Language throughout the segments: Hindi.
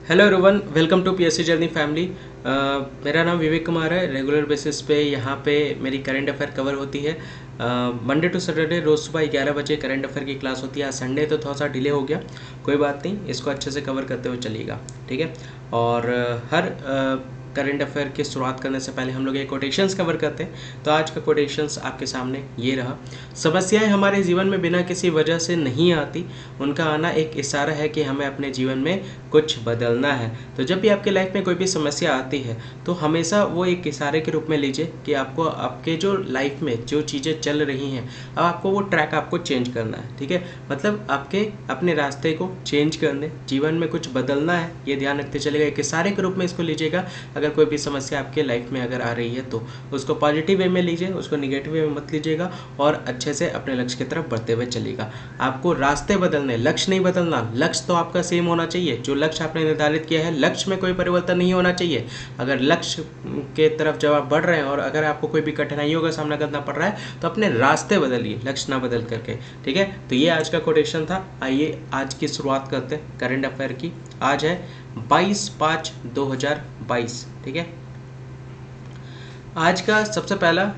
Hello everyone, welcome to PSC journey family. मेरा नाम विवेक कुमार है। रेगुलर बेसिस पे यहाँ पे मेरी करंट अफेयर कवर होती है। मंडे टू सैटरडे रोज़ सुबह 11 बजे करंट अफेयर की क्लास होती है। आज संडे तो थोड़ा सा डिले हो गया, कोई बात नहीं, इसको अच्छे से कवर करते हुए चलिएगा, ठीक है। और हर करंट अफेयर की शुरुआत करने से पहले हम लोग ये कोटेशंस कवर करते हैं। तो आज का कोटेशंस आपके सामने ये रहा। समस्याएं हमारे जीवन में बिना किसी वजह से नहीं आती, उनका आना एक इशारा है कि हमें अपने जीवन में कुछ बदलना है। तो जब भी आपके लाइफ में कोई भी समस्या आती है तो हमेशा वो एक इशारे के रूप में लीजिए कि आपको आपके जो लाइफ में जो चीज़ें चल रही हैं, अब आपको वो ट्रैक आपको चेंज करना है, ठीक है। मतलब आपके अपने रास्ते को चेंज करने, जीवन में कुछ बदलना है, ये ध्यान रखते चलेगा। एक इशारे के रूप में इसको लीजिएगा। अगर कोई भी समस्या आपके लाइफ में अगर आ रही है तो उसको पॉजिटिव वे में लीजिए, उसको निगेटिव वे में मत लीजिएगा और अच्छे से अपने लक्ष्य की तरफ बढ़ते हुए चलिएगा। आपको रास्ते बदलने, लक्ष्य नहीं बदलना। लक्ष्य तो आपका सेम होना चाहिए, जो लक्ष्य आपने निर्धारित किया है, लक्ष्य में कोई परिवर्तन नहीं होना चाहिए। अगर लक्ष्य के तरफ जब आप बढ़ रहे हैं और अगर आपको कोई भी कठिनाइयों का सामना करना पड़ रहा है तो अपने रास्ते बदलिए, लक्ष्य ना बदल करके, ठीक है। तो ये आज का कोटेशन था। आइए आज की शुरुआत करते हैं करंट अफेयर की। आज है 22/5/2022, ठीक है। आज का सबसे पहला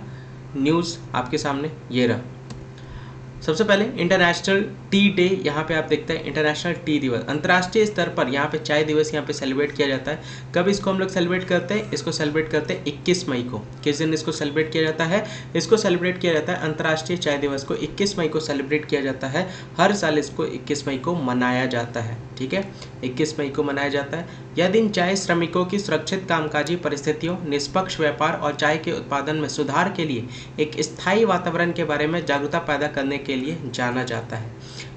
न्यूज़ आपके सामने ये रहा। सबसे पहले इंटरनेशनल टी डे, यहाँ पे आप देखते हैं इंटरनेशनल टी दिवस, अंतर्राष्ट्रीय स्तर पर यहाँ पे चाय दिवस यहाँ पे सेलिब्रेट किया जाता है। कब इसको हम लोग सेलिब्रेट करते हैं? इसको सेलिब्रेट करते हैं 21 मई को। किस दिन इसको सेलिब्रेट किया जाता है? इसको सेलिब्रेट किया जाता है अंतर्राष्ट्रीय चाय दिवस को 21 मई को सेलिब्रेट किया जाता है। हर साल इसको 21 मई को मनाया जाता है, ठीक है। 21 मई को मनाया जाता है। यह दिन चाय श्रमिकों की सुरक्षित कामकाजी परिस्थितियों, निष्पक्ष व्यापार और चाय के उत्पादन में सुधार के लिए एक स्थायी वातावरण के बारे में जागरूकता पैदा करने के लिए जाना जाता है।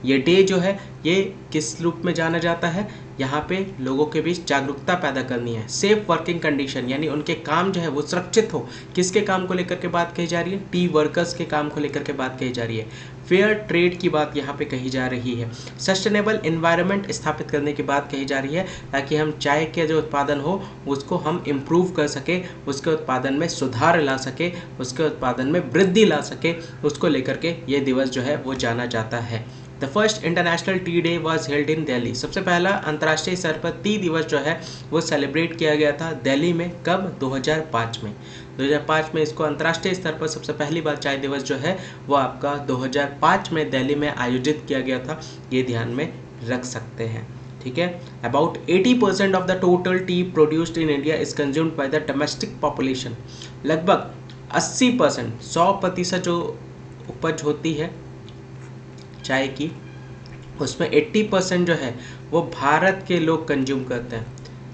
ये डे जो है ये किस रूप में जाना जाता है? यहाँ पे लोगों के बीच जागरूकता पैदा करनी है। सेफ वर्किंग कंडीशन, यानी उनके काम जो है वो सुरक्षित हो। किसके काम को लेकर के बात कही जा रही है? टी वर्कर्स के काम को लेकर के बात कही जा रही है। फेयर ट्रेड की बात यहाँ पे कही जा रही है। सस्टेनेबल एनवायरनमेंट स्थापित करने की बात कही जा रही है, ताकि हम चाय के जो उत्पादन हो उसको हम इम्प्रूव कर सके, उसके उत्पादन में सुधार ला सके, उसके उत्पादन में वृद्धि ला सके, उसको लेकर के ये दिवस जो है वो जाना जाता है। The first international T day was held in Delhi. सबसे पहला अंतर्राष्ट्रीय स्तर पर टी दिवस जो है वो सेलिब्रेट किया गया था दिल्ली में। कब? 2005 में। 2005 में इसको अंतर्राष्ट्रीय स्तर पर सबसे पहली बार चाय दिवस जो है वो आपका 2005 में दिल्ली में आयोजित किया गया था। ये ध्यान में रख सकते हैं, ठीक है। About 80% of the total T produced in India is consumed by the domestic population. लगभग 80%, 100% जो उपज होती है चाय की, उसमें 80% जो है वो भारत के लोग कंज्यूम करते हैं,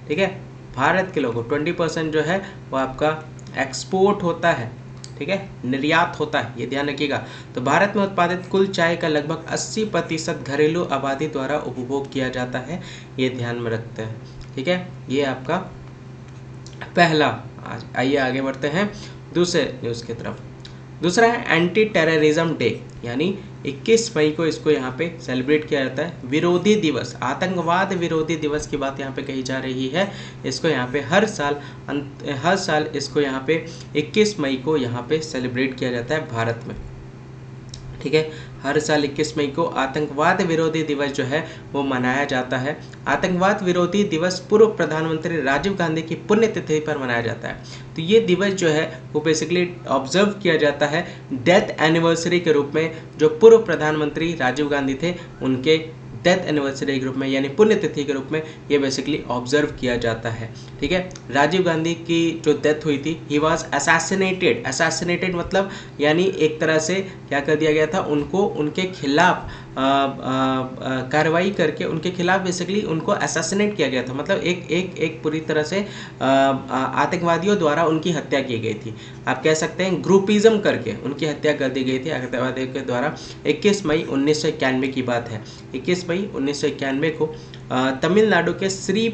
ठीक है। भारत के लोगों, 20% जो है वो आपका एक्सपोर्ट होता है, ठीक है, निर्यात होता है, ये ध्यान रखिएगा। तो भारत में उत्पादित कुल चाय का लगभग 80% घरेलू आबादी द्वारा उपभोग किया जाता है, ये ध्यान में रखते हैं, ठीक है। ये आपका पहला। आइए आगे बढ़ते हैं दूसरे न्यूज़ की तरफ। दूसरा है एंटी टेररिज्म डे, यानी 21 मई को इसको यहाँ पे सेलिब्रेट किया जाता है। विरोधी दिवस, आतंकवाद विरोधी दिवस की बात यहाँ पे कही जा रही है। इसको यहाँ पे हर साल इसको यहाँ पे 21 मई को यहाँ पे सेलिब्रेट किया जाता है भारत में, ठीक है। हर साल 21 मई को आतंकवाद विरोधी दिवस जो है वो मनाया जाता है। आतंकवाद विरोधी दिवस पूर्व प्रधानमंत्री राजीव गांधी की पुण्यतिथि पर मनाया जाता है। तो ये दिवस जो है वो बेसिकली ऑब्जर्व किया जाता है डेथ एनिवर्सरी के रूप में। जो पूर्व प्रधानमंत्री राजीव गांधी थे उनके डेथ एनिवर्सरी के रूप में, यानी पुण्यतिथि के रूप में ये बेसिकली ऑब्जर्व किया जाता है, ठीक है। राजीव गांधी की जो डेथ हुई थी, ही वॉज असैसिनेटेड मतलब यानी एक तरह से क्या कर दिया गया था, उनको उनके खिलाफ कार्रवाई करके उनके खिलाफ बेसिकली उनको असैसिनेट किया गया था। मतलब एक पूरी तरह से आतंकवादियों द्वारा उनकी हत्या की गई थी। आप कह सकते हैं ग्रुपिज्म करके उनकी हत्या कर दी गई थी आतंकवादियों के द्वारा। 21 मई 1991 की बात है। 21 मई 1991 को तमिलनाडु के श्री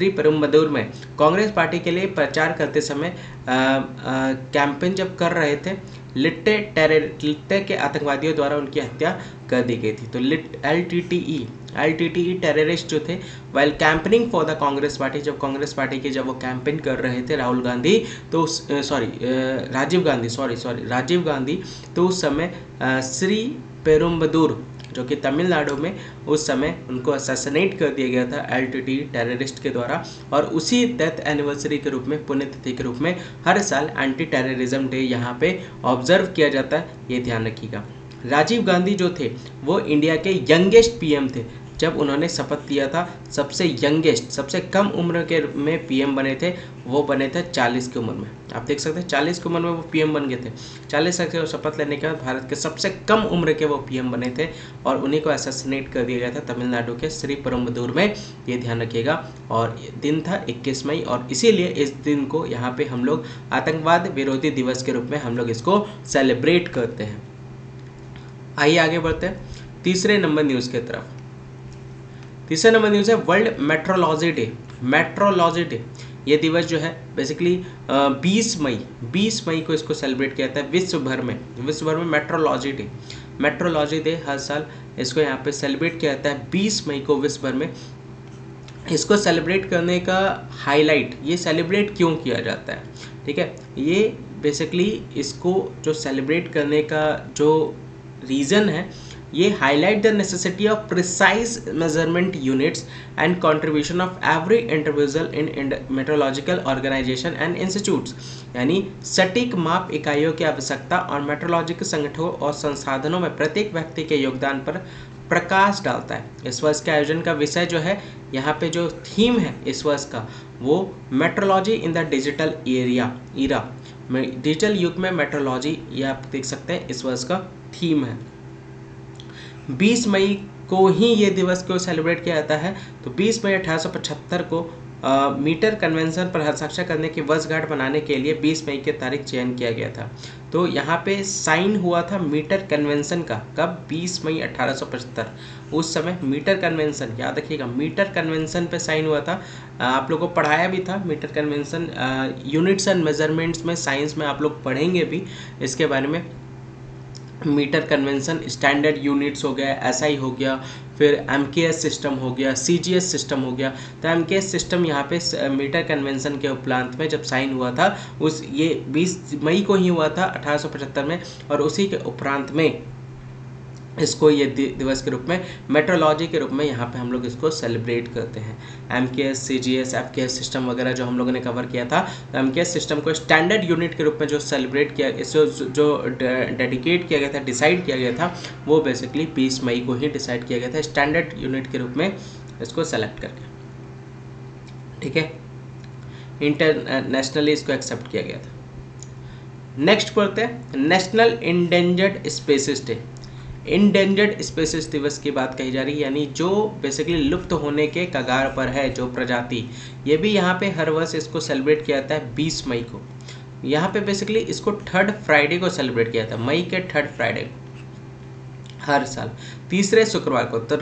पेरुम्बदूर में कांग्रेस पार्टी के लिए प्रचार करते समय कैंपेन जब कर रहे थे, लिट्टे के आतंकवादियों द्वारा उनकी हत्या कर दी गई थी। तो LTTE टेररिस्ट जो थे, while campaigning for the Congress party, जब कांग्रेस पार्टी के जब वो कैंपेन कर रहे थे राजीव गांधी, तो उस समय श्री पेरुम्बदूर जो कि तमिलनाडु में उस समय उनको असैसिनेट कर दिया गया था LTT टेररिस्ट के द्वारा, और उसी डेथ एनिवर्सरी के रूप में, पुण्यतिथि के रूप में हर साल एंटी टेररिज्म डे यहाँ पे ऑब्जर्व किया जाता है, ये ध्यान रखिएगा। राजीव गांधी जो थे वो इंडिया के यंगेस्ट पीएम थे। जब उन्होंने शपथ लिया था, सबसे यंगेस्ट, सबसे कम उम्र के में पीएम बने थे, वो बने थे 40 की उम्र में। आप देख सकते हैं 40 की उम्र में वो पीएम बन गए थे। 40 साल के शपथ लेने के बाद भारत के सबसे कम उम्र के वो पीएम बने थे, और उन्हीं को असैसिनेट कर दिया गया था तमिलनाडु के श्रीपेरुम्बदूर में, ये ध्यान रखिएगा। और दिन था 21 मई, और इसीलिए इस दिन को यहाँ पे हम लोग आतंकवाद विरोधी दिवस के रूप में हम लोग इसको सेलिब्रेट करते हैं। आइए आगे बढ़ते हैं तीसरे नंबर न्यूज़ की तरफ। तीसरा नंबर न्यूज़ है world metrology day. Metrology day ये दिवस जो है बेसिकली 20 मई को इसको सेलिब्रेट किया जाता है विश्व भर में मेट्रोलॉजी डे। मेट्रोलॉजी डे हर साल इसको यहाँ पे सेलिब्रेट किया जाता है 20 मई को विश्व भर में। इसको सेलिब्रेट करने का हाईलाइट, ये सेलिब्रेट क्यों किया जाता है, ठीक है, ये बेसिकली इसको जो सेलिब्रेट करने का जो रीज़न है, ये highlight the necessity of precise measurement units and contribution of every individual in metrological organisation and institutes, यानी सटीक माप इकाइयों की आवश्यकता और मेट्रोलॉजिकल संगठनों और संसाधनों में प्रत्येक व्यक्ति के योगदान पर प्रकाश डालता है। इस वर्ष के आयोजन का विषय जो है, यहाँ पे जो थीम है इस वर्ष का, वो metrology in the digital era, digital युग में मेट्रोलॉजी, ये आप देख सकते हैं इस वर्ष का थीम है। 20 मई को ही ये दिवस को सेलिब्रेट किया जाता है। तो 20 मई 1875 को मीटर कन्वेंशन पर हस्ताक्षर करने की वर्षगांठ बनाने के लिए 20 मई की तारीख चयन किया गया था। तो यहाँ पे साइन हुआ था मीटर कन्वेंशन का, कब? 20 मई 1875। उस समय मीटर कन्वेंशन, याद रखिएगा, मीटर कन्वेंशन पे साइन हुआ था। आप लोगों को पढ़ाया भी था metre convention, units and measurements में, साइंस में आप लोग पढ़ेंगे भी इसके बारे में। मीटर कन्वेंशन, स्टैंडर्ड यूनिट्स हो गया, SI हो गया, फिर MKS सिस्टम हो गया, CGS सिस्टम हो गया। तो MKS सिस्टम यहाँ पे मीटर कन्वेंशन के उपरांत में जब साइन हुआ था, उस ये 20 मई को ही हुआ था 1875 में, और उसी के उपरांत में इसको ये दिवस के रूप में, मेट्रोलॉजी के रूप में यहाँ पे हम लोग इसको सेलिब्रेट करते हैं। MKS, CGS, FKS सिस्टम वगैरह जो हम लोगों ने कवर किया था, तो MKS सिस्टम को स्टैंडर्ड यूनिट के रूप में जो सेलिब्रेट किया, इसको जो डेडिकेट किया गया था, डिसाइड किया गया था, वो बेसिकली 20 मई को ही डिसाइड किया गया था स्टैंडर्ड यूनिट के रूप में इसको सेलेक्ट करके, ठीक है, इंटरनेशनली इसको एक्सेप्ट किया गया था। नेक्स्ट पढ़ते हैं national endangered species day. Endangered species दिवस की बात कही जा रही है, यानी जो बेसिकली लुप्त होने के कगार पर है जो प्रजाति, ये भी यहाँ पे हर वर्ष इसको सेलिब्रेट किया जाता है 20 मई को। यहाँ पे बेसिकली इसको 3rd फ्राइडे को सेलिब्रेट किया जाता है, मई के 3rd फ्राइडे को हर साल तीसरे शुक्रवार को। तो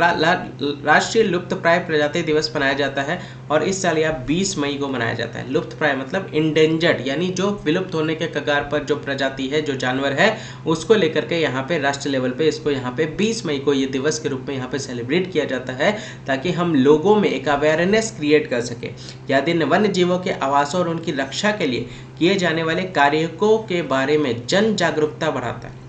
राष्ट्रीय लुप्त प्राय प्रजाति दिवस मनाया जाता है, और इस साल यह 20 मई को मनाया जाता है। लुप्त प्राय मतलब इंडेंजर्ड, यानी जो विलुप्त होने के कगार पर जो प्रजाति है, जो जानवर है, उसको लेकर के यहाँ पे राष्ट्रीय लेवल पे इसको यहाँ पे 20 मई को ये दिवस के रूप में यहाँ पे सेलिब्रेट किया जाता है, ताकि हम लोगों में एक अवेयरनेस क्रिएट कर सके। यह दिन वन्य जीवों के आवासों और उनकी रक्षा के लिए किए जाने वाले कार्यों के बारे में जन जागरूकता बढ़ाता है,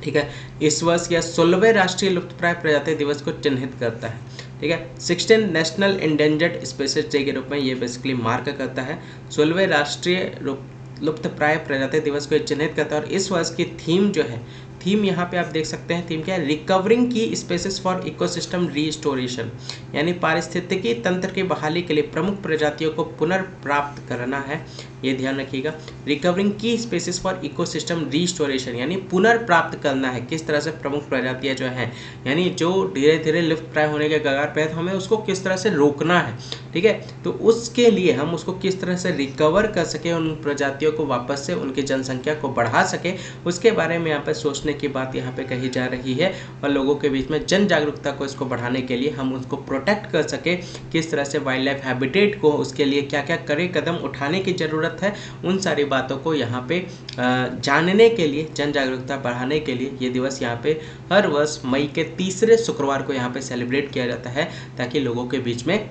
ठीक है। इस वर्ष यह 16वें राष्ट्रीय लुप्तप्राय प्रजाति दिवस को चिन्हित करता है, ठीक है। 16 नेशनल इंडेंजर्ड स्पीशीज डे के रूप में ये बेसिकली मार्क करता है, 16वें राष्ट्रीय लुप्तप्राय प्रजाति दिवस को चिन्हित करता है। और इस वर्ष की थीम जो है, थीम यहाँ पे आप देख सकते हैं, थीम क्या है? रिकवरिंग की स्पीशीज फॉर इकोसिस्टम रीस्टोरेशन, यानी पारिस्थितिकी तंत्र की बहाली के लिए प्रमुख प्रजातियों को पुनर्प्राप्त करना है, ये ध्यान रखिएगा। रिकवरिंग की स्पीशीज फॉर इकोसिस्टम रीस्टोरेशन, यानी पुनर्प्राप्त करना है किस तरह से प्रमुख प्रजातियां जो हैं, यानी जो धीरे धीरे लुप्त प्राय होने के कगार पे है, तो हमें उसको किस तरह से रोकना है, ठीक है। तो उसके लिए हम उसको किस तरह से रिकवर कर सके, उन प्रजातियों को वापस से उनकी जनसंख्या को बढ़ा सके, उसके बारे में यहाँ पर सोचने की बात यहाँ पे कही जा रही है। और लोगों के बीच में जन जागरूकता को इसको बढ़ाने के लिए हम उसको प्रोटेक्ट कर सके, किस तरह से वाइल्ड लाइफ हैबिटेट को, उसके लिए क्या क्या करे, कदम उठाने की ज़रूरत है, उन सारी बातों को यहाँ पे जानने के लिए, जन जागरूकता बढ़ाने के लिए ये दिवस यहाँ पे हर वर्ष मई के तीसरे शुक्रवार को यहाँ पे सेलिब्रेट किया जाता है, ताकि लोगों के बीच में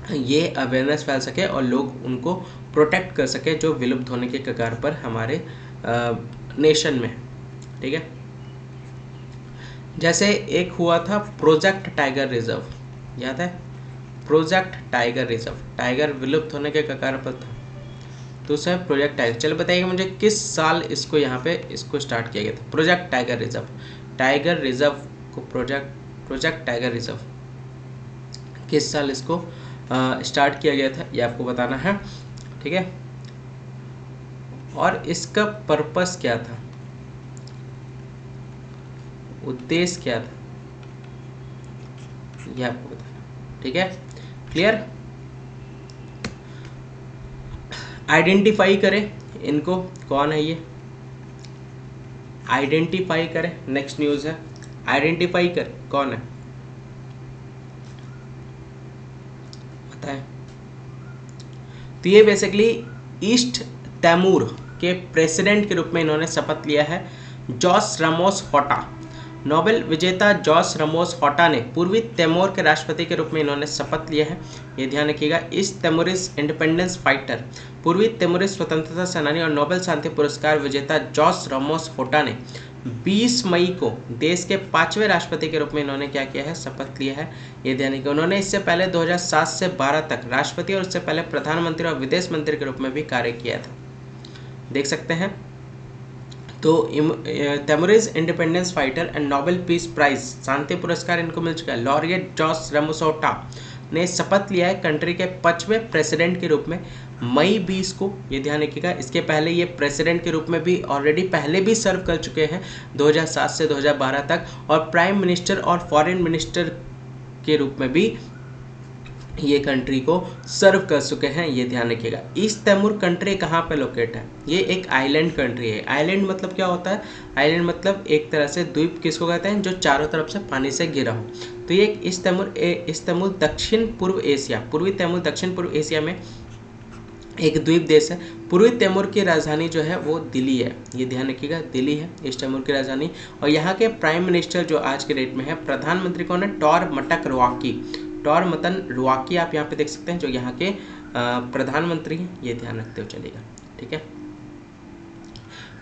ये अवेयरनेस फैल सके और लोग उनको प्रोटेक्ट कर सके जो विलुप्त होने के कगार पर हमारे नेशन में, ठीक है। जैसे एक हुआ था प्रोजेक्ट टाइगर रिजर्व, याद है? प्रोजेक्ट टाइगर रिजर्व, टाइगर विलुप्त होने के कगार पर था, तो उसमें प्रोजेक्ट टाइगर। चलो बताइएगा मुझे किस साल इसको यहाँ पे इसको स्टार्ट किया गया था, project tiger reserve. Tiger reserve को प्रोजेक्ट टाइगर रिजर्व किस साल इसको स्टार्ट किया गया था, ये आपको बताना है, ठीक है? और इसका पर्पस क्या था, उद्देश्य क्या था, ये आपको बताना, ठीक है? क्लियर? आइडेंटिफाई करें इनको, कौन है ये, आइडेंटिफाई करें। नेक्स्ट न्यूज़ है, आइडेंटिफाई करें कौन है, बताएं। तो ये बेसिकली ईस्ट तैमूर के प्रेसिडेंट के रूप में इन्होंने शपथ लिया है, जॉस रामोस होर्टा। नोबेल विजेता जॉस रामोस होर्टा ने पूर्वी तैमूर के राष्ट्रपति के रूप में इन्होंने शपथ लिया है, ये ध्यान रखिएगा। ईस्ट तैमूरिस इंडिपेंडेंस फाइटर, पूर्वी तैमूरिस स्वतंत्रता सेनानी और नोबेल शांति पुरस्कार विजेता जॉस रामोस होर्टा ने 20 मई को देश के 5वें राष्ट्रपति के रूप में इन्होंने क्या किया है, शपथ लिया है, ये ध्यान रखिएगा। उन्होंने इससे पहले 2007 से 12 तक राष्ट्रपति और उससे पहले प्रधानमंत्री और विदेश मंत्री के रूप में भी कार्य किया था, देख सकते हैं। तो Timorese independence fighter and Nobel peace prize शांति पुरस्कार इनको मिल चुका है। लॉरिएट जॉस रामोस होर्टा ने शपथ लिया है कंट्री के 5वें प्रेसिडेंट के रूप में मई 20 को, ये ध्यान रखिएगा। इसके पहले ये प्रेसिडेंट के रूप में भी ऑलरेडी पहले भी सर्व कर चुके हैं 2007 से 2012 तक, और प्राइम मिनिस्टर और फॉरेन मिनिस्टर के रूप में भी ये कंट्री को सर्व कर चुके हैं, ये ध्यान रखिएगा। ईस्ट तैमूर कंट्री कहाँ पे लोकेट है, ये एक आइलैंड कंट्री है। आइलैंड मतलब क्या होता है, आइलैंड मतलब एक तरह से द्वीप किसको कहते हैं, जो चारों तरफ से पानी से घिरा हो। तो ये ईस्ट तैमूर दक्षिण पूर्व एशिया, पूर्वी तैमूर दक्षिण पूर्व एशिया में एक द्वीप देश है। पूर्वी तैमूर की राजधानी जो है वो दिल्ली है, ये ध्यान रखिएगा, दिल्ली है ईस्ट तैमूर की राजधानी। और यहाँ के प्राइम मिनिस्टर जो आज के डेट में है, प्रधानमंत्री कौन है, टॉर मतक रुआकी, टॉर मतन रुआकी आप यहाँ पे देख सकते हैं, जो यहाँ के प्रधानमंत्री हैं, ये ध्यान रखते हुए चलेगा, ठीक है।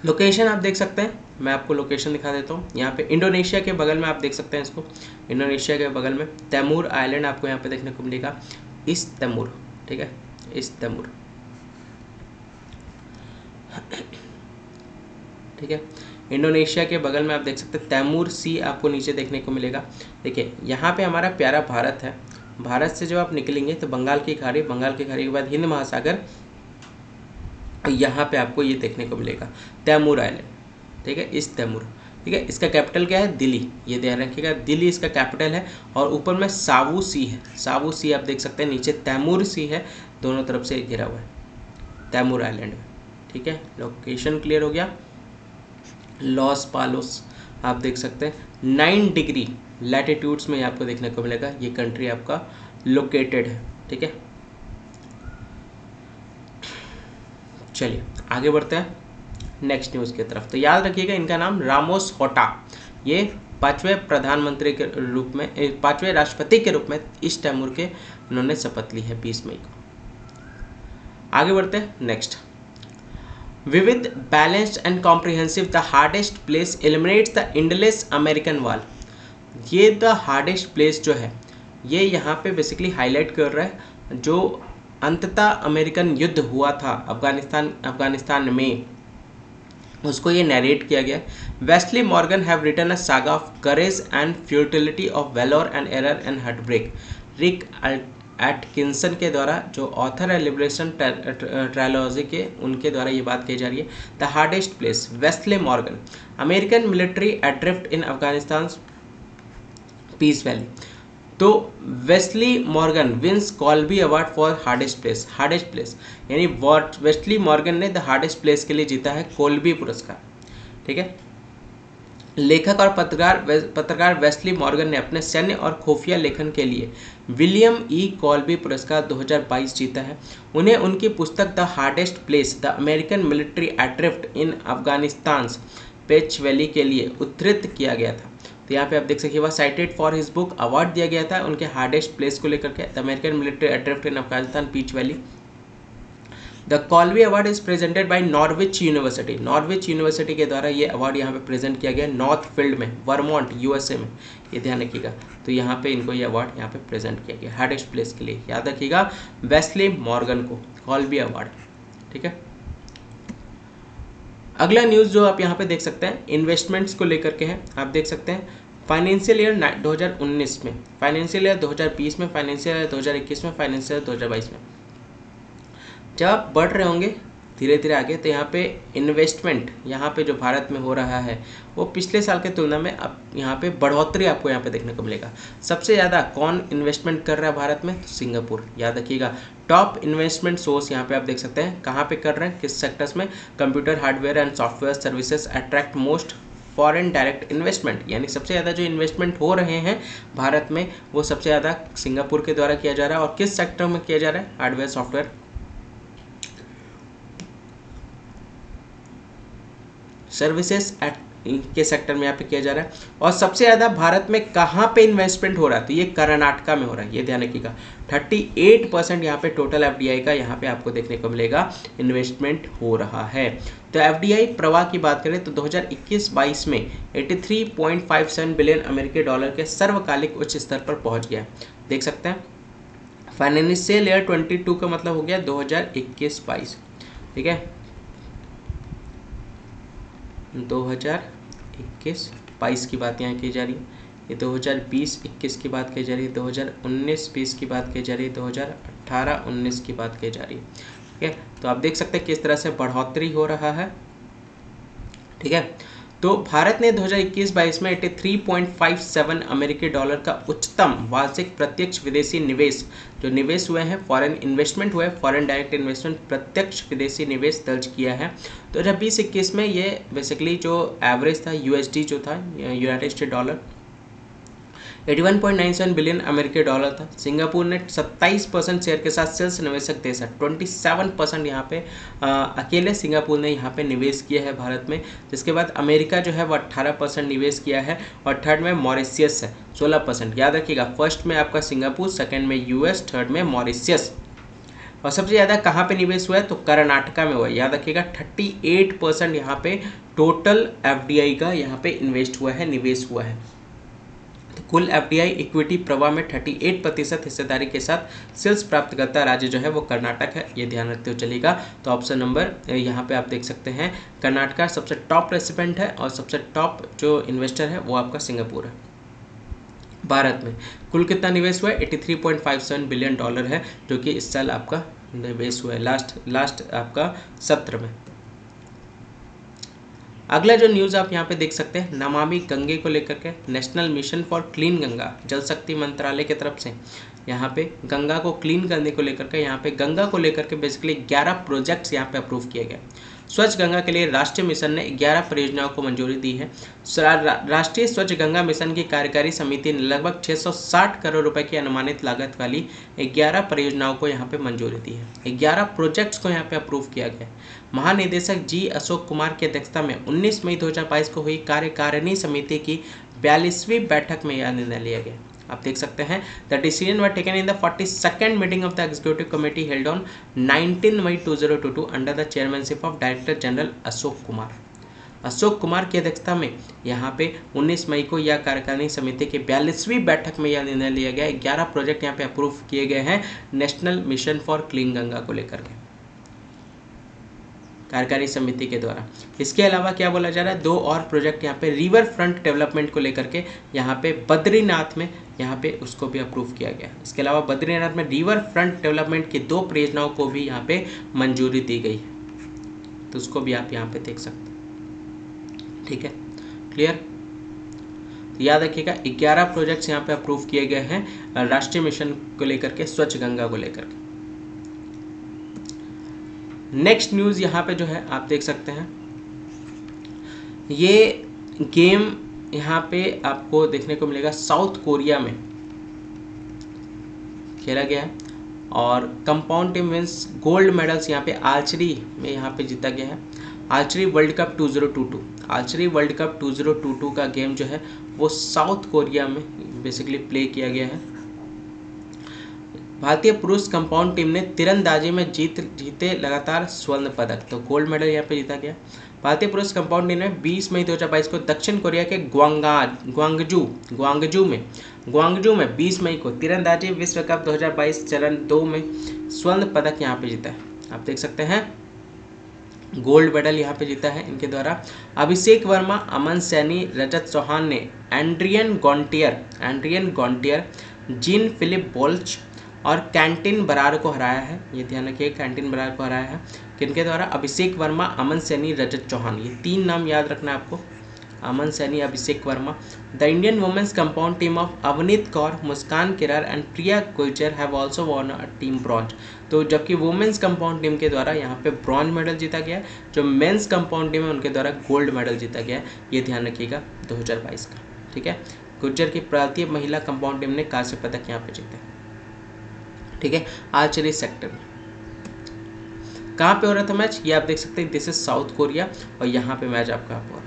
लोकेशन आप देख सकते हैं, मैं आपको लोकेशन दिखा देता हूँ। यहाँ पे इंडोनेशिया के बगल में आप देख सकते हैं इसको, इंडोनेशिया के बगल में तैमूर आइलैंड आपको यहाँ पे देखने को मिलेगा, ईस्ट तैमूर, ठीक है, ईस्ट तैमूर, ठीक है। इंडोनेशिया के बगल में आप देख सकते हैं तैमूर सी आपको नीचे देखने को मिलेगा। देखिए यहाँ पे हमारा प्यारा भारत है, भारत से जब आप निकलेंगे तो बंगाल की खाड़ी, बंगाल की खाड़ी के बाद हिंद महासागर, यहाँ पे आपको ये देखने को मिलेगा तैमूर आइलैंड, ठीक है, इस तैमूर, ठीक है। इसका कैपिटल क्या है, दिल्ली, ये ध्यान रखिएगा, दिल्ली इसका कैपिटल है। और ऊपर में सावू सी है, सावू सी आप देख सकते हैं, नीचे तैमूर सी है, दोनों तरफ से घिरा हुआ है तैमूर आइलैंड में, ठीक है। लोकेशन क्लियर हो गया। लॉस पालोस आप देख सकते हैं 9 डिग्री लैटिट्यूड्स में आपको देखने को मिलेगा, ये कंट्री आपका लोकेटेड है, ठीक है। चलिए आगे बढ़ते हैं नेक्स्ट न्यूज़ की तरफ। तो याद रखिएगा इनका नाम रामोस होर्टा, ये 5वें प्रधानमंत्री के रूप में, 5वें राष्ट्रपति के रूप में ईस्ट तैमूर के इन्होंने शपथ ली है 20 मई को। आगे बढ़ते हैं नेक्स्ट। विविध, balanced and comprehensive, the hardest place eliminates the endless American wall. ये द हार्डेस्ट प्लेस जो है, ये यहाँ पे बेसिकली हाईलाइट कर रहा है जो अंततः अमेरिकन युद्ध हुआ था अफगानिस्तान में, उसको ये नरेट किया गया। Wesley Morgan have written a saga of courage and futility of valour and error and heartbreak. Rick Atkinson के द्वारा, जो ऑथर है लिबरेशन ट्रायलॉजी के, उनके द्वारा ये बात कही जा रही है। The hardest place, Wesley Morgan, American military adrift in Afghanistan Pech Valley. तो Wesley Morgan wins Colby award for hardest place, hardest place यानी वेस्ली मॉर्गन ने द हार्डेस्ट प्लेस के लिए जीता है कॉल्बी पुरस्कार, ठीक है। लेखक और पत्रकार वेस्ली मॉर्गन ने अपने सैन्य और खुफिया लेखन के लिए विलियम ई कॉल्बी पुरस्कार 2022 जीता है। उन्हें उनकी पुस्तक the hardest place, the American military adrift in Afghanistan Pech Valley के लिए उद्धृत किया गया था। तो यहाँ पे आप देख सकते हैं, cited for his book, award दिया गया था उनके हार्डेस्ट प्लेस को लेकर के, the American military adrift in Afghanistan Pech Valley. The Colby award is presented by Norwich University. Norwich University के द्वारा ये अवार्ड यहाँ पे प्रेजेंट किया गया नॉर्थ फील्ड में, वर्मोंट यूएसए में, ये ध्यान रखिएगा। तो यहाँ पे इनको ये अवार्ड यहाँ पे प्रेजेंट किया गया हार्डेस्ट प्लेस के लिए, याद रखिएगा वेस्ली मॉर्गन को कॉल्वी अवार्ड, ठीक है। अगला न्यूज़ जो आप यहाँ पे देख सकते हैं इन्वेस्टमेंट्स को लेकर के है। आप देख सकते हैं फाइनेंशियल ईयर 2019 में, फाइनेंशियल ईयर 2020 में, फाइनेंशियल ईयर 2021 में, फाइनेंशियल ईयर 2022 में जब आप बढ़ रहे होंगे धीरे धीरे आगे, तो यहाँ पे इन्वेस्टमेंट यहाँ पे जो भारत में हो रहा है वो पिछले साल के तुलना में अब यहाँ पे बढ़ोतरी आपको यहाँ पे देखने को मिलेगा। सबसे ज़्यादा कौन इन्वेस्टमेंट कर रहा है भारत में? तो सिंगापुर, याद रखिएगा। टॉप इन्वेस्टमेंट सोर्स यहाँ पे आप देख सकते हैं कहाँ पे कर रहे हैं, किस सेक्टर्स में? Computer hardware and software services attract most foreign direct investment, यानी सबसे ज़्यादा जो इन्वेस्टमेंट हो रहे हैं भारत में वो सबसे ज़्यादा सिंगापुर के द्वारा किया जा रहा है। और किस सेक्टर में किया जा रहा है? हार्डवेयर सॉफ्टवेयर सर्विसेज के सेक्टर में यहाँ पे किया जा रहा है। और सबसे ज़्यादा भारत में कहाँ पे इन्वेस्टमेंट हो रहा है? तो ये कर्नाटका में हो रहा है, ये ध्यान रखिएगा। 38% यहाँ पे टोटल एफडीआई का यहाँ पे आपको देखने को मिलेगा इन्वेस्टमेंट हो रहा है। तो एफडीआई प्रवाह की बात करें तो 2021-22 में 83.57 बिलियन अमेरिकी डॉलर के सर्वकालिक उच्च स्तर पर पहुँच गया, देख सकते हैं। फाइनेंशियल ईयर 22 का मतलब हो गया 2021-22, ठीक है। 2021-22 की बात यहाँ की जा रही है, ये 2020-21 की बात की जा रही है, 2019-20 की बात की जा रही है, 2018-19 की बात की जा रही है, ठीक है। तो आप देख सकते हैं किस तरह से बढ़ोतरी हो रहा है, ठीक है। तो भारत ने 2021-22 में 83.57 अमेरिकी डॉलर का उच्चतम वार्षिक प्रत्यक्ष विदेशी निवेश जो निवेश हुए हैं, फॉरेन इन्वेस्टमेंट हुए, फॉरेन डायरेक्ट इन्वेस्टमेंट प्रत्यक्ष विदेशी निवेश दर्ज किया है। तो 2020-21 में ये बेसिकली जो एवरेज था यूएसडी जो था यूनाइटेड स्टेट डॉलर 81.97 बिलियन अमेरिकी डॉलर था। सिंगापुर ने 27% शेयर के साथ शीर्ष निवेशक देश है, 27% यहाँ पे अकेले सिंगापुर ने यहाँ पे निवेश किया है भारत में। जिसके बाद अमेरिका जो है वो 18% निवेश किया है और थर्ड में मॉरिशियस है 16%, याद रखिएगा। फर्स्ट में आपका सिंगापुर, सेकेंड में यूएस, थर्ड में मॉरिशियस। और सबसे ज़्यादा कहाँ पे निवेश हुआ है? तो कर्नाटका में हुआ है, याद रखिएगा। 38% यहाँ पे टोटल एफडीआई का यहाँ पे इन्वेस्ट हुआ है, निवेश हुआ है। तो कुल एफडीआई इक्विटी प्रवाह में 38% हिस्सेदारी के साथ शीर्ष प्राप्तकर्ता राज्य जो है वो कर्नाटक है, ये ध्यान रखते हुए चलेगा। तो ऑप्शन नंबर यहाँ पे आप देख सकते हैं कर्नाटका सबसे टॉप रेसिपेंट है और सबसे टॉप जो इन्वेस्टर है वो आपका सिंगापुर है। भारत में कुल कितना निवेश हुआ है? 83.57 बिलियन डॉलर है जो कि इस साल आपका निवेश हुआ है लास्ट आपका सत्र में। अगला जो न्यूज़ आप यहाँ पे देख सकते हैं नमामि गंगे को लेकर के, national mission for clean Ganga, जल शक्ति मंत्रालय की तरफ से यहाँ पे गंगा को क्लीन करने को लेकर के, यहाँ पे गंगा को लेकर के बेसिकली 11 प्रोजेक्ट्स यहाँ पे अप्रूव किए गए। स्वच्छ गंगा के लिए राष्ट्रीय मिशन ने 11 परियोजनाओं को मंजूरी दी है। राष्ट्रीय स्वच्छ गंगा मिशन की कार्यकारी समिति ने लगभग 660 करोड़ रुपए की अनुमानित लागत वाली 11 परियोजनाओं को यहाँ पे मंजूरी दी है। 11 प्रोजेक्ट्स को यहाँ पे अप्रूव किया गया। महानिदेशक जी अशोक कुमार की अध्यक्षता में 19 मई 2022 को हुई कार्यकारिणी समिति की 42वीं बैठक में यह निर्णय लिया गया। आप देख सकते हैं the decision were taken in the 42nd meeting of the executive committee held on 19 May 2022 under the chairmanship of director general Ashok Kumar. Ashok Kumar की अध्यक्षता में यहाँ पे 19 मई को यह कार्यकारिणी समिति की 42वीं बैठक में यह निर्णय लिया गया। 11 प्रोजेक्ट यहाँ पे अप्रूव किए गए हैं national mission for clean Ganga को लेकर के कार्यकारी समिति के द्वारा। इसके अलावा क्या बोला जा रहा है, 2 और प्रोजेक्ट यहाँ पे रिवर फ्रंट डेवलपमेंट को लेकर के यहाँ पे बद्रीनाथ में यहाँ पे उसको भी अप्रूव किया गया। इसके अलावा बद्रीनाथ में रिवर फ्रंट डेवलपमेंट की 2 परियोजनाओं को भी यहाँ पे मंजूरी दी गई है, तो उसको भी आप यहाँ पे देख सकते हैं, ठीक है, क्लियर। तो याद रखिएगा 11 प्रोजेक्ट्स यहाँ पे अप्रूव किए गए हैं राष्ट्रीय मिशन को लेकर के, स्वच्छ गंगा को लेकर के। नेक्स्ट न्यूज़ यहाँ पे जो है आप देख सकते हैं ये गेम यहाँ पे आपको देखने को मिलेगा साउथ कोरिया में खेला गया है और compound team wins gold medals यहाँ पे आर्चरी में यहाँ पे जीता गया है। Archery world cup 2022, archery world cup 2022 का गेम जो है वो साउथ कोरिया में बेसिकली प्ले किया गया है। भारतीय पुरुष कंपाउंड टीम ने तीरंदाजी में जीते लगातार स्वर्ण पदक, तो गोल्ड मेडल यहाँ पे जीता गया। भारतीय पुरुष कंपाउंड टीम ने 20 मई 2022 को दक्षिण कोरिया के ग्वांगजू में 20 मई को तीरंदाजी विश्व कप 2022 चरण 2 में स्वर्ण पदक यहाँ पे जीता है। आप देख सकते हैं गोल्ड मेडल यहाँ पे जीता है इनके द्वारा। अभिषेक वर्मा, अमन सैनी, रजत चौहान ने एंड्रियन गॉन्टियर, जीन फिलिप बोल्च और कैंटिन बरार को हराया है। ये ध्यान रखिए, कैंटिन बरार को हराया है किनके द्वारा? अभिषेक वर्मा, अमन सैनी, रजत चौहान। ये 3 नाम याद रखना है आपको, Aman Saini, Abhishek Verma. The Indian women's compound team of Avneet Kaur, Muskan Kirar and Priya Gurjar have also won a team bronze. तो जबकि वुमेन्स कंपाउंड टीम के द्वारा यहाँ पे ब्रॉन्ज मेडल जीता गया है, जो मेंस कंपाउंड टीम है उनके द्वारा गोल्ड मेडल जीता गया है। ये ध्यान रखिएगा 2022 का, ठीक है। गुर्जर की भारतीय महिला कंपाउंड टीम ने कांस्य पदक यहाँ पे जीते, ठीक है। आर्चरी सेक्टर में कहाँ पे हो रहा था मैच, ये आप देख सकते हैं, दिस इज साउथ कोरिया और यहाँ पे मैच आपका हो रहा था।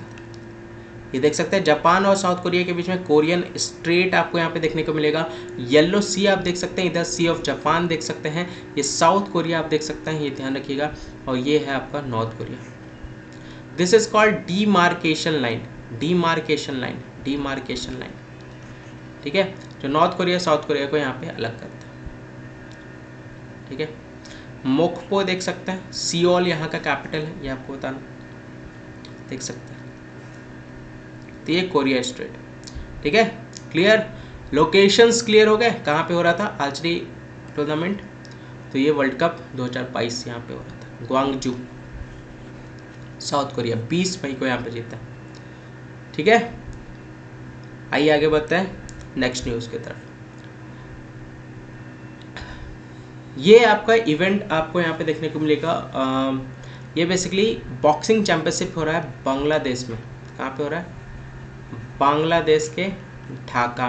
ये देख सकते हैं जापान और साउथ कोरिया के बीच में कोरियन स्ट्रेट आपको यहाँ पे देखने को मिलेगा। येलो सी आप देख सकते हैं, इधर सी ऑफ जापान देख सकते हैं, ये साउथ कोरिया आप देख सकते हैं, ये ध्यान रखिएगा। और ये है आपका north Korea. This is called demarcation line, ठीक है, जो नॉर्थ कोरिया साउथ कोरिया को यहाँ पे अलग करता है, ठीक है। मोक्पो देख सकते हैं, सियोल यहाँ का कैपिटल है, ये आपको बताना, देख सकते हैं। तो ये कोरिया स्ट्रेट, ठीक है। क्लियर, लोकेशंस क्लियर हो गए। कहाँ पे हो रहा था आर्चरी टूर्नामेंट, तो ये वर्ल्ड कप 2022 यहाँ पे हो रहा था, ग्वांगजू साउथ कोरिया, 20 मई को यहाँ पे जीता, ठीक है। आइए आगे बढ़ते हैं नेक्स्ट न्यूज़ की तरफ। ये आपका इवेंट आपको यहाँ पे देखने को मिलेगा। ये बेसिकली बॉक्सिंग चैंपियनशिप हो रहा है बांग्लादेश में। कहाँ पे हो रहा है? बांग्लादेश के ढाका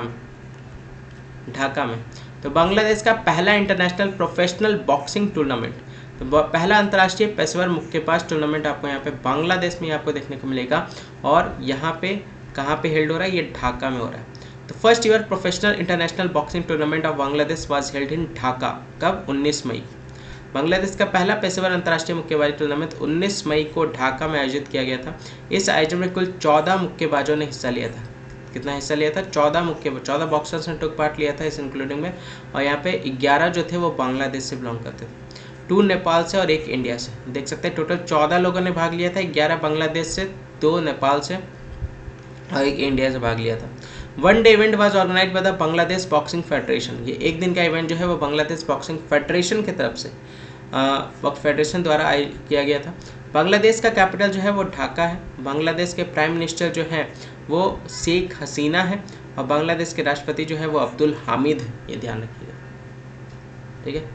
में। तो बांग्लादेश का पहला इंटरनेशनल प्रोफेशनल बॉक्सिंग टूर्नामेंट, तो पहला अंतर्राष्ट्रीय पेशेवर मुक्केबाज टूर्नामेंट आपको यहाँ पे बांग्लादेश में आपको देखने को मिलेगा। और यहाँ पे कहाँ पे हेल्ड हो रहा है? ये ढाका में हो रहा है। तो first year professional international boxing tournament of Bangladesh was held in Dhaka. कब? 19 मई। बांग्लादेश का पहला पेशेवर अंतर्राष्ट्रीय मुक्केबाजी टूर्नामेंट 19 मई को ढाका में आयोजित किया गया था। इस आयोजन में कुल 14 मुक्केबाजों ने हिस्सा लिया था। कितना हिस्सा लिया था? 14 बॉक्सर्स ने टुक पार्ट लिया था इस इंक्लूडिंग में। और यहाँ पे 11 जो थे वो बांग्लादेश से बिलोंग करते थे, 2 नेपाल से और 1 इंडिया से। देख सकते हैं टोटल 14 लोगों ने भाग लिया था, 11 बांग्लादेश से, 2 नेपाल से और 1 इंडिया से भाग लिया था। One day event was organised by the Bangladesh boxing federation. ये एक दिन का इवेंट जो है वो बांग्लादेश बॉक्सिंग फेडरेशन की तरफ से फेडरेशन द्वारा किया गया था। बांग्लादेश का कैपिटल जो है वो ढाका है। बांग्लादेश के प्राइम मिनिस्टर जो है वो शेख हसीना है और बांग्लादेश के राष्ट्रपति जो है वो अब्दुल हामिद है। ये ध्यान रखिएगा, ठीक है।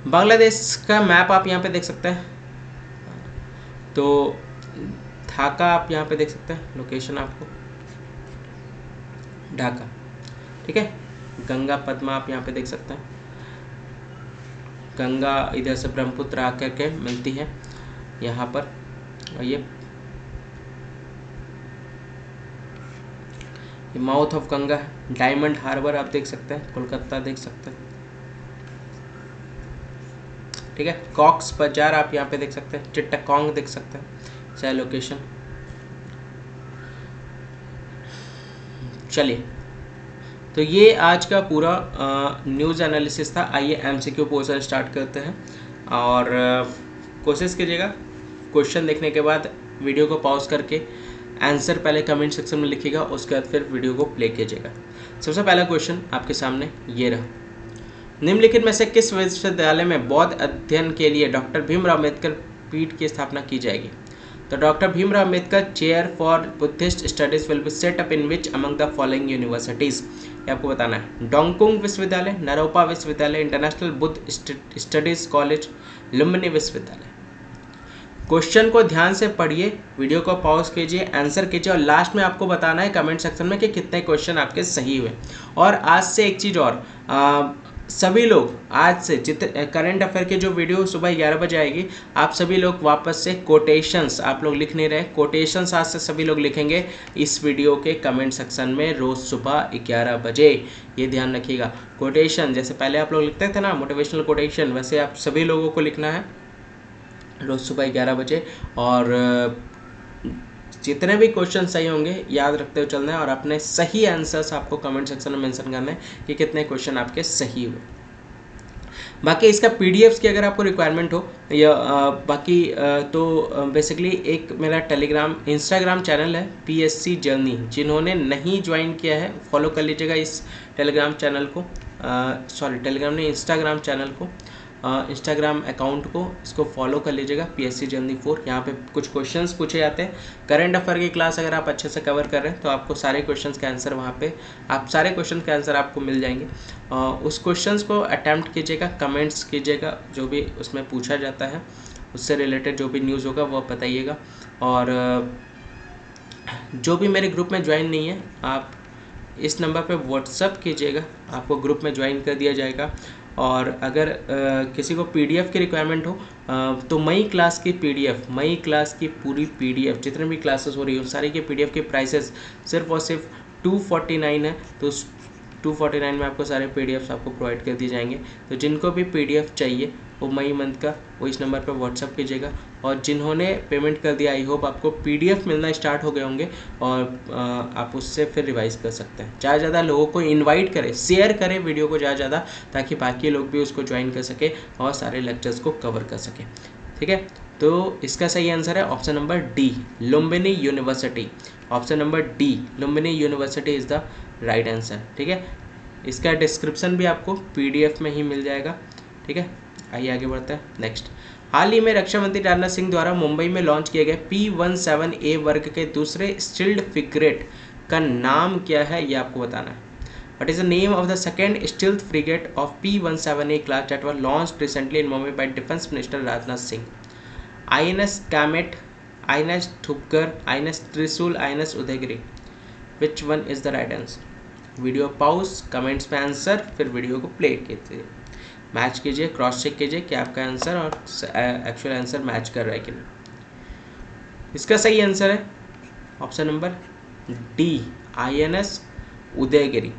बांग्लादेश का मैप आप यहाँ पे देख सकते हैं। तो ढाका आप यहाँ पे देख सकते हैं, लोकेशन आपको ढाका, ठीक है। गंगा पद्मा आप यहाँ पे देख सकते हैं। गंगा इधर से ब्रह्मपुत्र आकर के मिलती है यहाँ पर। और ये माउथ ऑफ गंगा है। डायमंड हार्बर आप देख सकते हैं, कोलकाता देख सकते हैं, ठीक है। कॉक्स बाजार आप यहाँ पे देख सकते हैं, चिट्टागोंग देख सकते हैं, चाहे लोकेशन। चलिए, तो ये आज का पूरा न्यूज़ एनालिसिस था। आइए एमसीक्यू पोर्शन स्टार्ट करते हैं। और कोशिश कीजिएगा क्वेश्चन देखने के बाद वीडियो को पॉज करके आंसर पहले कमेंट सेक्शन में लिखिएगा, उसके बाद फिर वीडियो को प्ले कीजिएगा। सबसे पहला क्वेश्चन आपके सामने ये रहा, निम्नलिखित में से किस विश्वविद्यालय में बौद्ध अध्ययन के लिए डॉक्टर भीमराव अम्बेडकर पीठ की स्थापना की जाएगी? तो doctor Bhimrao Ambedkar chair for Buddhist studies will be set up in which among the following universities? ये आपको बताना है। डोंगकुंग विश्वविद्यालय, नरोपा विश्वविद्यालय, international Buddha studies college, Lumbini विश्वविद्यालय। क्वेश्चन को ध्यान से पढ़िए, वीडियो को पॉज कीजिए, आंसर कीजिए और लास्ट में आपको बताना है कमेंट सेक्शन में कि कितने क्वेश्चन आपके सही हुए। और आज से एक चीज़ और, सभी लोग आज से जितने करंट अफेयर के जो वीडियो सुबह 11 बजे आएगी, आप सभी लोग वापस से कोटेशंस, आप लोग लिख नहीं रहे, कोटेशंस आज से सभी लोग लिखेंगे इस वीडियो के कमेंट सेक्शन में रोज़ सुबह 11 बजे। ये ध्यान रखिएगा, कोटेशन जैसे पहले आप लोग लिखते थे ना मोटिवेशनल कोटेशन, वैसे आप सभी लोगों को लिखना है रोज़ सुबह 11 बजे। और जितने भी क्वेश्चन सही होंगे याद रखते हुए चलना है और अपने सही आंसर्स आपको कमेंट सेक्शन में मेंशन करना है कि कितने क्वेश्चन आपके सही हुए। बाकी इसका पीडीएफ्स की अगर आपको रिक्वायरमेंट हो या तो बेसिकली एक मेरा टेलीग्राम इंस्टाग्राम चैनल है पीएससी जर्नी, जिन्होंने नहीं ज्वाइन किया है फॉलो कर लीजिएगा इस टेलीग्राम चैनल को, टेलीग्राम नहीं इंस्टाग्राम चैनल को, इंस्टाग्राम अकाउंट को, इसको फॉलो कर लीजिएगा पीएससी जर्नी 4। यहाँ पे कुछ क्वेश्चंस पूछे जाते हैं करंट अफेयर की क्लास अगर आप अच्छे से कवर कर रहे हैं तो आपको सारे क्वेश्चंस के आंसर वहाँ पे सारे क्वेश्चन के आंसर आपको मिल जाएंगे। उस क्वेश्चंस को अटैम्प्ट कीजिएगा, कमेंट्स कीजिएगा, जो भी उसमें पूछा जाता है उससे रिलेटेड जो भी न्यूज़ होगा वो बताइएगा। और जो भी मेरे ग्रुप में ज्वाइन नहीं है आप इस नंबर पे व्हाट्सअप कीजिएगा, आपको ग्रुप में ज्वाइन कर दिया जाएगा। और अगर किसी को पीडीएफ की रिक्वायरमेंट हो तो मई क्लास की पूरी पीडीएफ जितने भी क्लासेस हो रही हो सारी की पीडीएफ के प्राइसेस सिर्फ और सिर्फ 249 है। तो 249 में आपको सारे पीडीएफ्स आपको प्रोवाइड कर दिए जाएंगे। तो जिनको भी पीडीएफ चाहिए वो मई मंथ का वो इस नंबर पर व्हाट्सअप कीजिएगा। और जिन्होंने पेमेंट कर दिया आई होप आपको पीडीएफ मिलना स्टार्ट हो गए होंगे और आप उससे फिर रिवाइज कर सकते हैं। ज़्यादा से ज़्यादा लोगों को इनवाइट करें, शेयर करें वीडियो को ज़्यादा ज़्यादा, ताकि बाकी लोग भी उसको ज्वाइन कर सके और सारे लेक्चर्स को कवर कर सकें। ठीक है, तो इसका सही आंसर है option number D, Lumbini university. Option number D, Lumbini university is the right answer. ठीक है, इसका डिस्क्रिप्शन भी आपको पीडीएफ में ही मिल जाएगा। ठीक है, आइए आगे बढ़ते हैं। नेक्स्ट, हाल ही में रक्षा मंत्री राजनाथ सिंह द्वारा मुंबई में लॉन्च किए गए P-17A वर्ग के दूसरे स्टील्ड फ्रिगेट का नाम क्या है, ये आपको बताना है। What is the name of the second stealth frigate of P-17A class that was launched recently in Mumbai by defence minister Rajnath Singh? INS Kamet, INS Thupkar, INS Trishul, INS Udaygiri. Which one is the right answer? Video pause, comments में आंसर, फिर वीडियो को प्ले कीजिए, मैच कीजिए, क्रॉस चेक कीजिए कि आपका आंसर और एक्चुअल आंसर मैच कर रहा है कि नहीं। इसका सही आंसर है option number D, INS Udaygiri.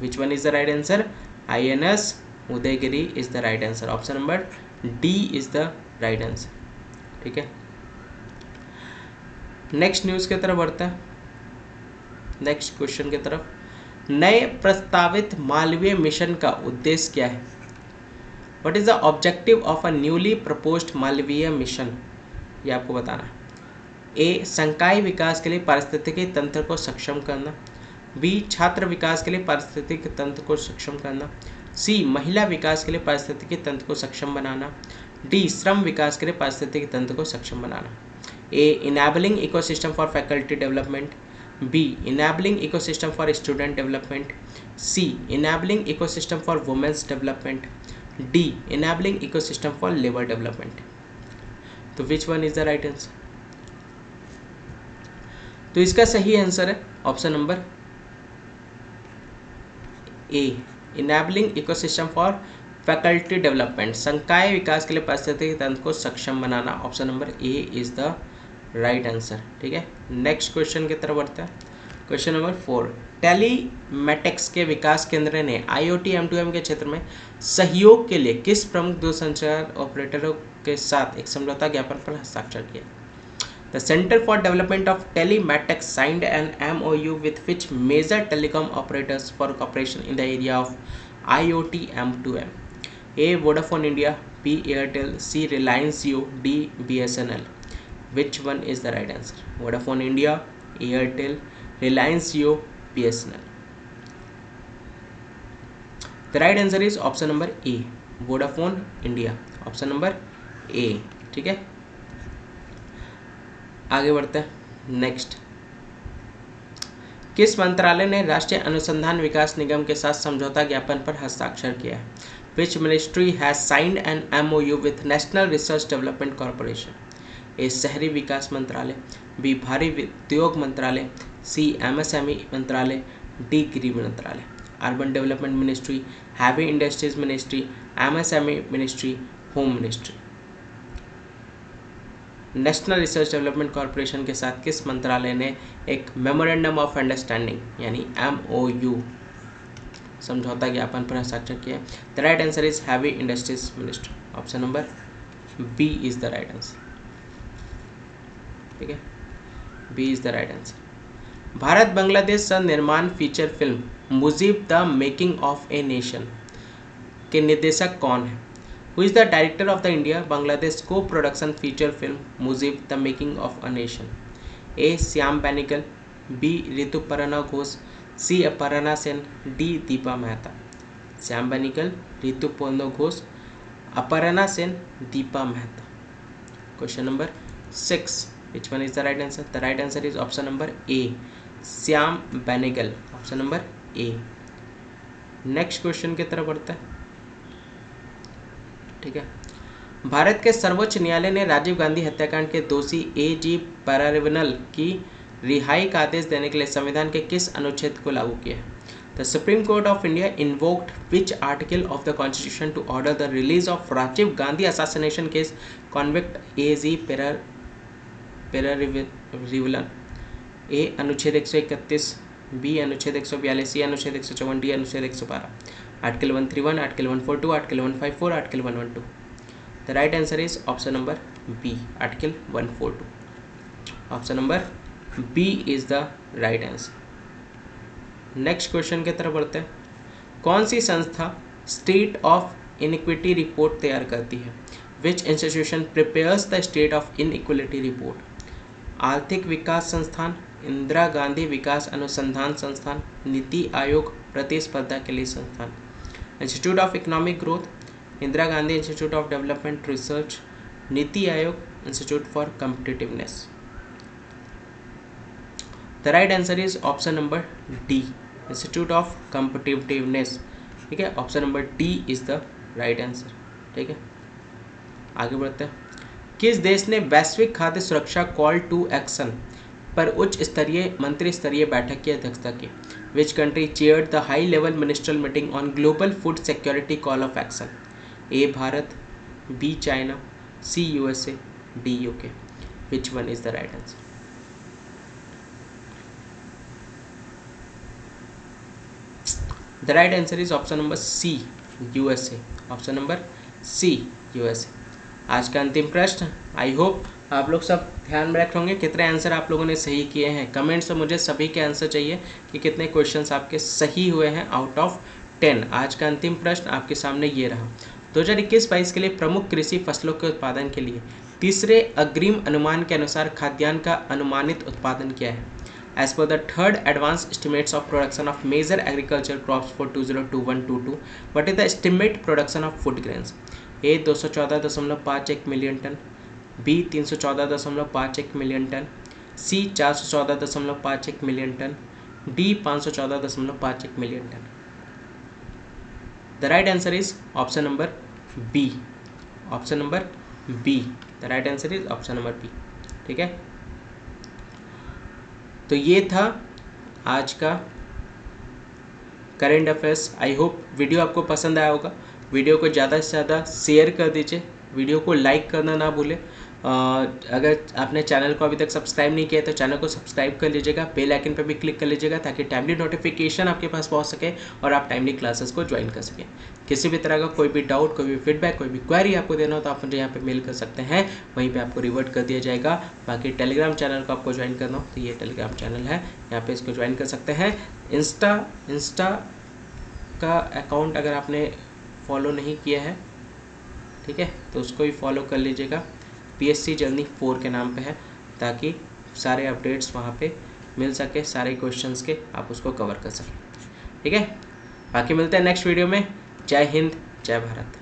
Which one is the right answer? INS Udaygiri is the right answer. Option number D is the right answer. ठीक है, नेक्स्ट न्यूज़ की तरफ बढ़ते हैं, नेक्स्ट क्वेश्चन की तरफ। नए प्रस्तावित मालवीय मिशन का उद्देश्य क्या है? What is the objective of a newly proposed Malviya mission? ये आपको बताना है। ए, संकाय विकास के लिए पारिस्थितिकी तंत्र को सक्षम करना। बी, छात्र विकास के लिए पारिस्थितिकी तंत्र को सक्षम करना। सी, महिला विकास के लिए पारिस्थितिकी तंत्र को सक्षम बनाना। डी, श्रम विकास के लिए पारिस्थितिकी तंत्र को सक्षम बनाना। A, enabling ecosystem for faculty development. B, enabling ecosystem for student development. C, enabling ecosystem for women's development. D, enabling ecosystem for labor development। तो which one is the right answer? तो इसका सही आंसर है option number A, enabling ecosystem for faculty development, संकाय विकास के लिए पारिस्थितिकी तंत्र को सक्षम बनाना। Option number A is the right answer. ठीक है, नेक्स्ट क्वेश्चन की तरफ बढ़ते हैं। क्वेश्चन नंबर 4, टेलीमेटिक्स के विकास केंद्र ने IoT M2M के क्षेत्र में सहयोग के लिए किस प्रमुख दूरसंचार ऑपरेटरों के साथ एक समझौता ज्ञापन पर हस्ताक्षर किया? The centre for development of telematics signed an MOU with which major telecom operators for cooperation in the area of IoT M2M? A, Vodafone India, B, Airtel, C, Reliance Jio, D, BSNL। Which one is the right answer? Vodafone India, Airtel, Reliance Jio, BSNL। The right answer is option number A, Vodafone India। Option number A। ठीक है, आगे बढ़ते हैं। नेक्स्ट, किस मंत्रालय ने राष्ट्रीय अनुसंधान विकास निगम के साथ समझौता ज्ञापन पर हस्ताक्षर किया है? Which ministry has signed an MOU with National Research Development Corporation? ए, शहरी विकास मंत्रालय, बी, भारी उद्योग मंत्रालय, सी, MSME मंत्रालय, डी, गृह मंत्रालय। Urban development ministry, heavy industries ministry, MSME ministry, home ministry. National research development corporation के साथ किस मंत्रालय ने एक मेमोरेंडम ऑफ अंडरस्टैंडिंग यानी MOU समझौता ज्ञापन पर हस्ताक्षर किया? The right answer is heavy industries ministry. Option number B is the right answer. ठीक है, B is the right answer. Bharat Bangladesh सह निर्माण feature film Mujib the making of a nation के निर्देशक कौन है? Who is the director of the India Bangladesh co production feature film Mujib the making of a nation? A Shyam Benegal, B Rituparna Ghosh, C Aparna Sen, D Deepa Mehta. Shyam Benegal, Rituparna Ghosh, Aparna Sen, Deepa Mehta. Question number 6, which one is the right answer? The right answer is option number A, Shyam Benegal. Option number A। Next question की तरफ बढ़ता है। ठीक है, भारत के सर्वोच्च न्यायालय ने राजीव गांधी हत्याकांड के दोषी A.G. परारिवनल की रिहाई का आदेश देने के लिए संविधान के किस अनुच्छेद को लागू किया है? The supreme court of India invoked which article of the constitution to order the release of Rajiv Gandhi assassination case convict A.G. Perarivalan? A अनुच्छेद 131, बी अनुच्छेद 142, सी अनुच्छेद 154, डी अनुच्छेद 112। Article 131, article 142, article 154, article 112। The right answer is option number B, article 142। Option number B is the right answer. Next question की तरफ बढ़ते हैं। कौन सी संस्था स्टेट ऑफ इनइक्विटी रिपोर्ट तैयार करती है? विच institution prepares the state of inequality report? आर्थिक विकास संस्थान, इंदिरा गांधी विकास अनुसंधान संस्थान, नीति आयोग प्रतिस्पर्धा के लिए संस्थान, institute of economic growth, Indira Gandhi institute of development research, NITI Aayog, institute for competitiveness. The right answer is option number D, institute of competitiveness. ठीक है, option number D is the right answer. ठीक है, आगे बढ़ते हैं। किस देश ने वैश्विक खाद्य सुरक्षा कॉल टू एक्शन पर उच्च स्तरीय मंत्री स्तरीय बैठक की अध्यक्षता की? Which country chaired the high level ministerial meeting on global food security call of action? A Bharat, B China, C USA, D UK। Which one is the right answer? The right answer is option number C, USA। Option number C, USA। आज का अंतिम प्रश्न। आई होप आप लोग सब ध्यान में रखे होंगे कितने आंसर आप लोगों ने सही किए हैं। कमेंट्स में मुझे सभी के आंसर चाहिए कि कितने क्वेश्चंस आपके सही हुए हैं आउट ऑफ 10। आज का अंतिम प्रश्न आपके सामने ये रहा। 2021-22 के लिए प्रमुख कृषि फसलों के उत्पादन के लिए तीसरे अग्रिम अनुमान के अनुसार खाद्यान्न का अनुमानित उत्पादन क्या है? As per the third advance estimates of production of major agriculture crops for 2021-22, what is the estimate production of food grains? A 214.51 million tonne, B 314.51 million tonne, C 414.51 million tonne, D 514.51 million tonne. The right answer is option number B, option number B. The right answer is option number B. ठीक है, तो ये था आज का current affairs. I hope video आपको पसंद आया होगा। वीडियो को ज़्यादा से ज़्यादा शेयर कर दीजिए, वीडियो को लाइक करना ना भूलें। अगर आपने चैनल को अभी तक सब्सक्राइब नहीं किया तो चैनल को सब्सक्राइब कर लीजिएगा, बेल आइकन पर भी क्लिक कर लीजिएगा ताकि टाइमली नोटिफिकेशन आपके पास पहुंच सके और आप टाइमली क्लासेस को ज्वाइन कर सकें। किसी भी तरह का कोई भी डाउट, कोई भी फीडबैक, कोई भी क्वेरी आपको देना हो तो आप मुझे यहाँ पे मेल कर सकते हैं, वहीं पे आपको रिवर्ट कर दिया जाएगा। बाकी टेलीग्राम चैनल को आपको ज्वाइन करना हो तो ये टेलीग्राम चैनल है, यहाँ पे इसको ज्वाइन कर सकते हैं। इंस्टा का अकाउंट अगर आपने फॉलो नहीं किया है, ठीक है, तो उसको भी फॉलो कर लीजिएगा। PSC जर्नी 4 के नाम पे है, ताकि सारे अपडेट्स वहाँ पे मिल सके, सारे क्वेश्चंस के आप उसको कवर कर सकें। ठीक है, बाकी मिलते हैं नेक्स्ट वीडियो में। जय हिंद, जय भारत।